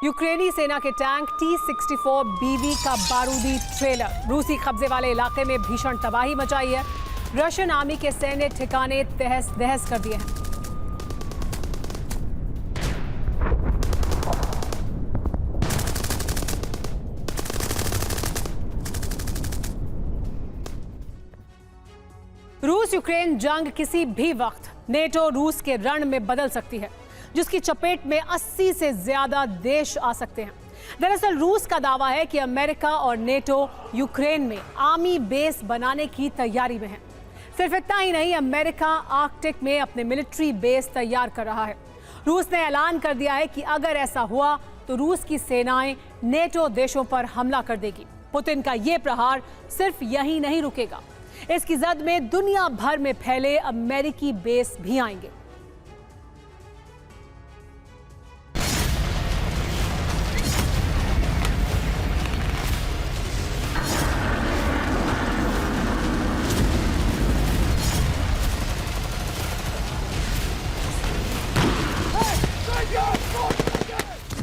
यूक्रेनी सेना के टैंक T-64BV का बारूदी ट्रेलर रूसी कब्जे वाले इलाके में भीषण तबाही मचाई है। रशियन आर्मी के सैन्य ठिकाने तहस नहस कर दिए हैं। रूस यूक्रेन जंग किसी भी वक्त नेटो रूस के रण में बदल सकती है, जिसकी चपेट में 80 से ज्यादा देश आ सकते हैं। दरअसल रूस का दावा है कि अमेरिका और नेटो यूक्रेन में आर्मी बेस बनाने की तैयारी में है। सिर्फ इतना ही नहीं, अमेरिका आर्कटिक में अपने मिलिट्री बेस तैयार कर रहा है। रूस ने ऐलान कर दिया है कि अगर ऐसा हुआ तो रूस की सेनाएं नेटो देशों पर हमला कर देगी। पुतिन का यह प्रहार सिर्फ यही नहीं रुकेगा, इसकी जद में दुनिया भर में फैले अमेरिकी बेस भी आएंगे।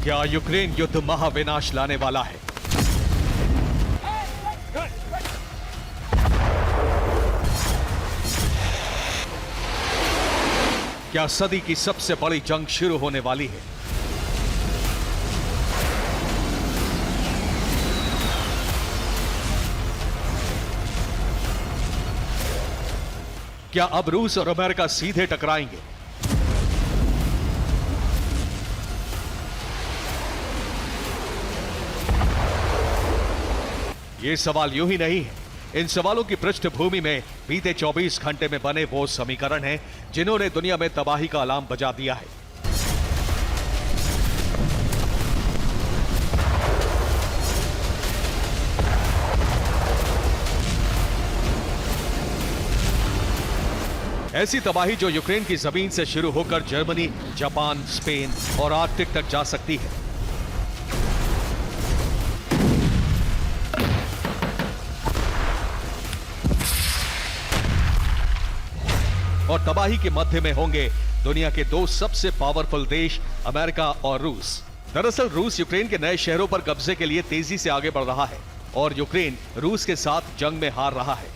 क्या यूक्रेन युद्ध महाविनाश लाने वाला है? क्या सदी की सबसे बड़ी जंग शुरू होने वाली है? क्या अब रूस और अमेरिका सीधे टकराएंगे? ये सवाल यूं ही नहीं है। इन सवालों की पृष्ठभूमि में बीते 24 घंटे में बने वो समीकरण हैं जिन्होंने दुनिया में तबाही का अलार्म बजा दिया है। ऐसी तबाही जो यूक्रेन की जमीन से शुरू होकर जर्मनी, जापान, स्पेन और आर्कटिक तक जा सकती है। और तबाही के मध्य में होंगे दुनिया के दो सबसे पावरफुल देश अमेरिका और रूस। दरअसल रूस यूक्रेन के नए शहरों पर कब्जे के लिए तेजी से आगे बढ़ रहा है और यूक्रेन रूस के साथ जंग में हार रहा है।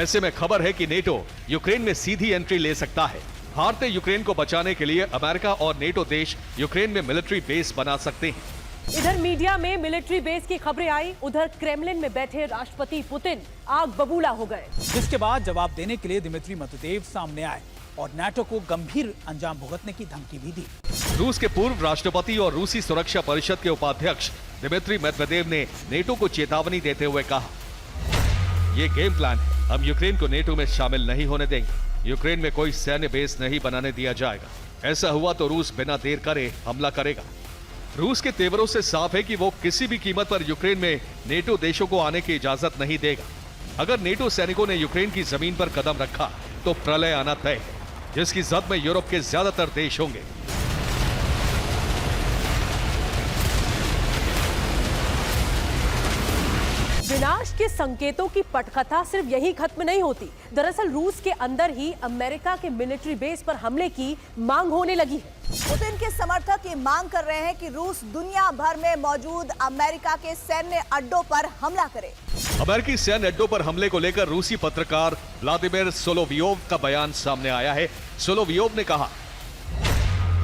ऐसे में खबर है कि नेटो यूक्रेन में सीधी एंट्री ले सकता है। हारते यूक्रेन को बचाने के लिए अमेरिका और नेटो देश यूक्रेन में मिलिट्री बेस बना सकते हैं। इधर मीडिया में मिलिट्री बेस की खबरें आई, उधर क्रेमलिन में बैठे राष्ट्रपति पुतिन आग बबूला हो गए, जिसके बाद जवाब देने के लिए दिमित्री मेदवेदेव सामने आए और नाटो को गंभीर अंजाम भुगतने की धमकी भी दी। रूस के पूर्व राष्ट्रपति और रूसी सुरक्षा परिषद के उपाध्यक्ष दिमित्री मेदवेदेव ने नेटो को चेतावनी देते हुए कहा, ये गेम प्लान है, हम यूक्रेन को नेटो में शामिल नहीं होने देंगे। यूक्रेन में कोई सैन्य बेस नहीं बनाने दिया जाएगा। ऐसा हुआ तो रूस बिना देर करे हमला करेगा। रूस के तेवरों से साफ है कि वो किसी भी कीमत पर यूक्रेन में नेटो देशों को आने की इजाजत नहीं देगा। अगर नेटो सैनिकों ने यूक्रेन की जमीन पर कदम रखा तो प्रलय आना तय है, जिसकी जद में यूरोप के ज्यादातर देश होंगे। विनाश के संकेतों की पटकथा सिर्फ यही खत्म नहीं होती। दरअसल रूस के अंदर ही अमेरिका के मिलिट्री बेस पर हमले की मांग होने लगी है। पुतिन के समर्थक ये मांग कर रहे हैं कि रूस दुनिया भर में मौजूद अमेरिका के सैन्य अड्डों पर हमला करे। अमेरिकी सैन्य अड्डों पर हमले को लेकर रूसी पत्रकार व्लादिमीर सोलोवियोव का बयान सामने आया है। सोलोवियोव ने कहा,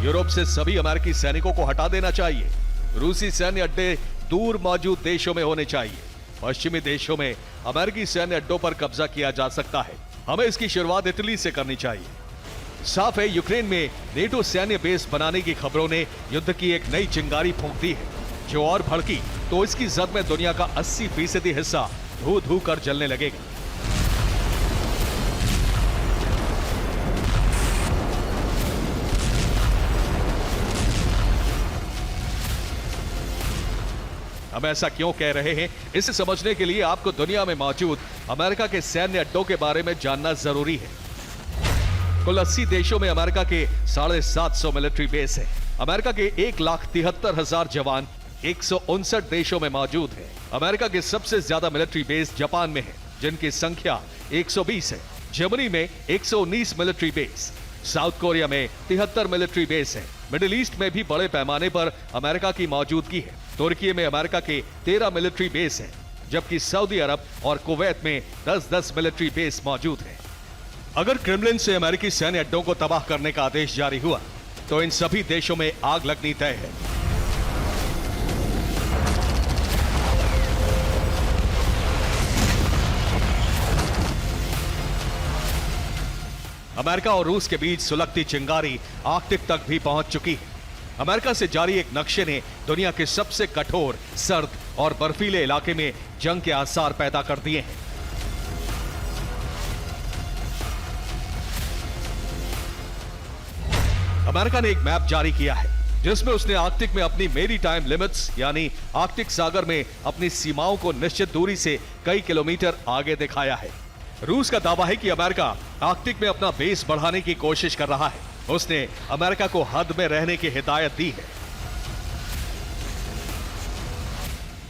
यूरोप से सभी अमेरिकी सैनिकों को हटा देना चाहिए। रूसी सैन्य अड्डे दूर मौजूद देशों में होने चाहिए। पश्चिमी देशों में अमेरिकी सैन्य अड्डों पर कब्जा किया जा सकता है। हमें इसकी शुरुआत इटली से करनी चाहिए। साफ है, यूक्रेन में नेटो सैन्य बेस बनाने की खबरों ने युद्ध की एक नई चिंगारी फूंक दी है, जो और भड़की तो इसकी जद में दुनिया का 80% हिस्सा धू धू कर जलने लगेगा। हम ऐसा क्यों कह रहे हैं, इसे समझने के लिए आपको दुनिया में मौजूद अमेरिका के सैन्य अड्डों के बारे में जानना जरूरी है। कुल 80 देशों में अमेरिका के 750 मिलिट्री बेस है। अमेरिका के 1,73,000 जवान 159 देशों में मौजूद हैं। अमेरिका के सबसे ज्यादा मिलिट्री बेस जापान में है, जिनकी संख्या 120 है। जर्मनी में 119 मिलिट्री बेस, साउथ कोरिया में 73 मिलिट्री बेस है। मिडिल ईस्ट में भी बड़े पैमाने पर अमेरिका की मौजूदगी है। तुर्की में अमेरिका के 13 मिलिट्री बेस हैं, जबकि सऊदी अरब और कुवैत में 10-10 मिलिट्री बेस मौजूद हैं। अगर क्रेमलिन से अमेरिकी सैन्य अड्डों को तबाह करने का आदेश जारी हुआ तो इन सभी देशों में आग लगनी तय है। अमेरिका और रूस के बीच सुलगती चिंगारी आर्कटिक तक भी पहुंच चुकी है। अमेरिका से जारी एक नक्शे ने दुनिया के सबसे कठोर, सर्द और बर्फीले इलाके में जंग के आसार पैदा कर दिए हैं। अमेरिका ने एक मैप जारी किया है जिसमें उसने आर्कटिक में अपनी मेरी टाइम लिमिट्स यानी आर्कटिक सागर में अपनी सीमाओं को निश्चित दूरी से कई किलोमीटर आगे दिखाया है। रूस का दावा है कि अमेरिका आर्कटिक में अपना बेस बढ़ाने की कोशिश कर रहा है। उसने अमेरिका को हद में रहने की हिदायत दी है।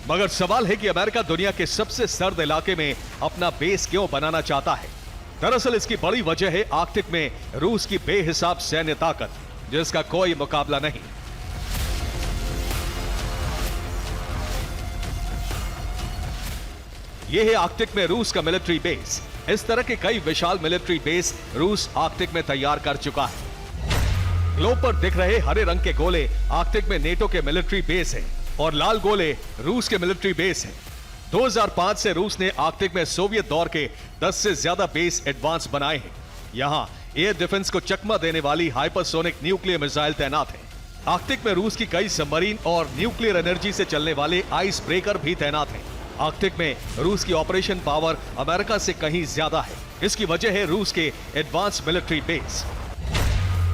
मगर सवाल है कि अमेरिका दुनिया के सबसे सर्द इलाके में अपना बेस क्यों बनाना चाहता है। दरअसल इसकी बड़ी वजह है आर्कटिक में रूस की बेहिसाब सैन्य ताकत, जिसका कोई मुकाबला नहीं। यह है आर्कटिक में रूस का मिलिट्री बेस। इस तरह के कई विशाल मिलिट्री बेस रूस आर्कटिक में तैयार कर चुका है। ग्लोब पर दिख रहे हरे रंग के गोले आर्कटिक में नेटो के मिलिट्री बेस हैं और लाल गोले रूस के मिलिट्री बेस हैं। 2005 से रूस ने आर्कटिक में सोवियत दौर के 10 से ज्यादा बेस एडवांस बनाए हैं। यहां एयर डिफेंस को चकमा देने वाली हाइपरसोनिक न्यूक्लियर मिसाइल तैनात हैं। आर्कटिक में रूस की कई सबमरीन और न्यूक्लियर एनर्जी से चलने वाले आइस ब्रेकर भी तैनात हैं। आर्कटिक में रूस की ऑपरेशन पावर अमेरिका से कहीं ज्यादा है। इसकी वजह है रूस के एडवांस मिलिट्री बेस।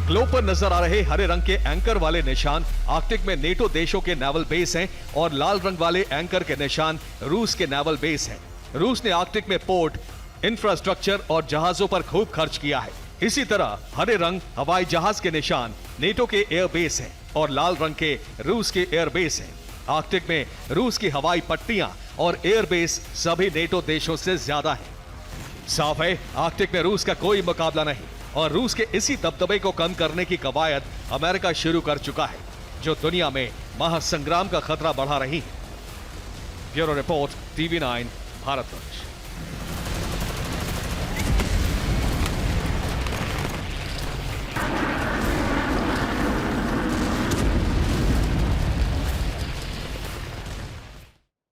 ग्लोब पर नजर आ रहे हरे रंग के एंकर वाले निशान आर्कटिक में नेटो देशों के नेवल बेस हैं और लाल रंग वाले एंकर के निशान रूस के नेवल बेस हैं। रूस ने आर्कटिक में पोर्ट, इंफ्रास्ट्रक्चर और जहाजों पर खूब खर्च किया है। इसी तरह हरे रंग हवाई जहाज के निशान नेटो के एयर बेस हैं और लाल रंग के रूस के एयर बेस हैं। आर्कटिक में रूस की हवाई पट्टियां और एयरबेस सभी नेटो देशों से ज्यादा है। साफ है आर्कटिक में रूस का कोई मुकाबला नहीं और रूस के इसी दबदबे को कम करने की कवायद अमेरिका शुरू कर चुका है, जो दुनिया में महासंग्राम का खतरा बढ़ा रही है। Bureau report, TV9 Bharatvarsh.